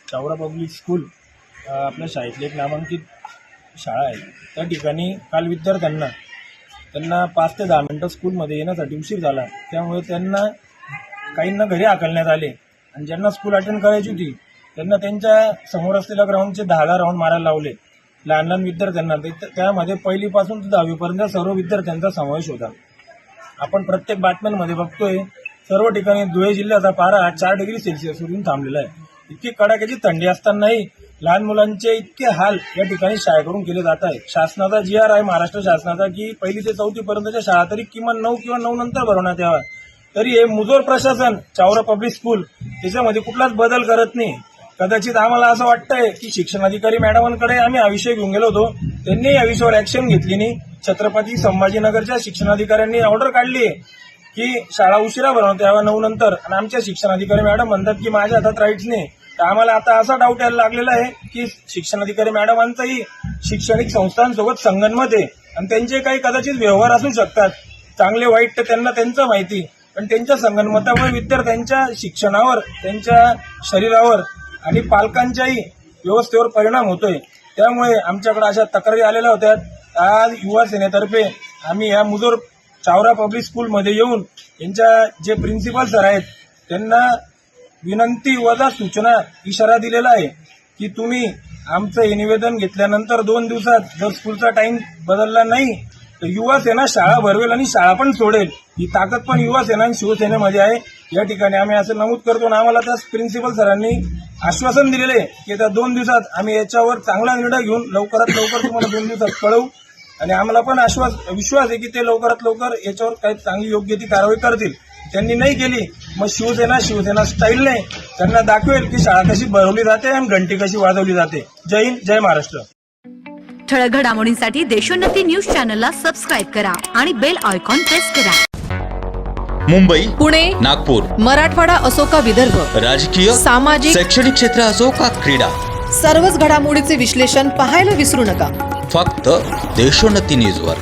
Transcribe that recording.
Chawra public school आपल्या शाळेतली एक नामांकित शाळा आहे। त्या ठिकाणी काल विद्यार्थ्यांना 5 ते 10 मिनिटं स्कूलमध्ये येण्यासाठी उशीर झाला, त्यामुळे त्यांना काहींना घरी हाकलण्यात आले आणि ज्यांना स्कूल अटेंड करायची होती त्यांना त्यांच्या समोर असलेल्या ग्राउंडचे 10 राऊंड मारायला लावले। लहान लहान विद्यार्थ्यांना त्यामध्ये 1ली पासून ते 10वी पर्यंत सर्व विद्यार्थ्यांचा समावेश होता। आपण प्रत्येक बातम्यांमध्ये बघतोय सर्व ठिकाणी धुळे जिल्ह्याचा पारा 4 डिग्री सेल्सिअसवरून थांबलेला आहे। इतकी कडाक्याची थंडी असतानाही लहान मुलांचे इतके हाल या ठिकाणी शाळेकडून केले जात आहे। शासनाचा GR आहे महाराष्ट्र शासनाचा की 1ली ते 4थी पर्यंतच्या शाळा तरी किमान 9 किंवा 9 नंतर भरवण्यात यावा, तरी हे मुजोर प्रशासन चावरा पब्लिक स्कूल त्याच्यामध्ये कुठलाच बदल करत नाही। कदाचित आम्हाला असं वाटतंय की शिक्षणाधिकारी मॅडमांकडे आम्ही हा विषय घेऊन गेलो होतो, त्यांनी या विषयावर ऍक्शन घेतली नाही। छत्रपती संभाजीनगरच्या शिक्षणाधिकाऱ्यांनी ऑर्डर काढली की शाळा उशिरा भरवण्यात यावा 9 नंतर, आणि आमच्या शिक्षणाधिकारी मॅडम म्हणतात की माझ्या हातात राईट्स नाही। तर आम्हाला आता असा डाऊट यायला लागलेला आहे की शिक्षणाधिकारी मॅडमांचाही शैक्षणिक संस्थांसोबत संगनमत आहे आणि त्यांचे काही कदाचित व्यवहार असू शकतात, चांगले वाईट तर त्यांना त्यांचं माहिती, पण त्यांच्या संगनमतामुळे विद्यार्थ्यांच्या शिक्षणावर, त्यांच्या शरीरावर आणि पालकांच्याही व्यवस्थेवर परिणाम होतोय। त्यामुळे आमच्याकडे अशा तक्रारी आलेल्या होत्या। आज युवा सेनेतर्फे आम्ही या मुजोर चावरा पब्लिक स्कूलमध्ये येऊन यांच्या जे प्रिन्सिपल सर आहेत त्यांना विनंती वजा सूचना इशारा दिलेला आहे की तुम्ही आमचं हे निवेदन घेतल्यानंतर 2 दिवसात जर स्कूलचा टाइम बदलला नाही तर युवा सेना शाळा भरवेल आणि शाळा पण सोडेल। ही ताकद पण युवा सेना आणि शिवसेनेमध्ये आहे। या ठिकाणी आम्ही असं नमूद करतो आणि आम्हाला त्या प्रिन्सिपल सरांनी आश्वासन दिलेले की त्या 2 दिवसात आम्ही याच्यावर चांगला निर्णय घेऊन लवकरात लवकर तुम्हाला 2 दिवसात कळवू, आणि आम्हाला पण विश्वास आहे की ते लवकरात लवकर याच्यावर काही चांगली योग्य ती कारवाई करतील। त्यांनी नाही केली मग शिवसेना स्टाईलने त्यांना दाखवेल की शाळा कशी भरवली जाते आणि घंटी कशी वाजवली जाते। जय हिंद, जय महाराष्ट्र। ठळक घडामोडींसाठी देशोन्नती न्यूज चॅनलला सबस्क्राईब करा आणि बेल आयकॉन प्रेस करा। मुंबई, पुणे, नागपूर, मराठवाडा असो का विदर्भ, राजकीय, सामाजिक, शैक्षणिक क्षेत्र असो का क्रीडा, सर्वच घडामोडीचे विश्लेषण पाहायला विसरू नका। फक्त देशोन्नती न्यूजवर।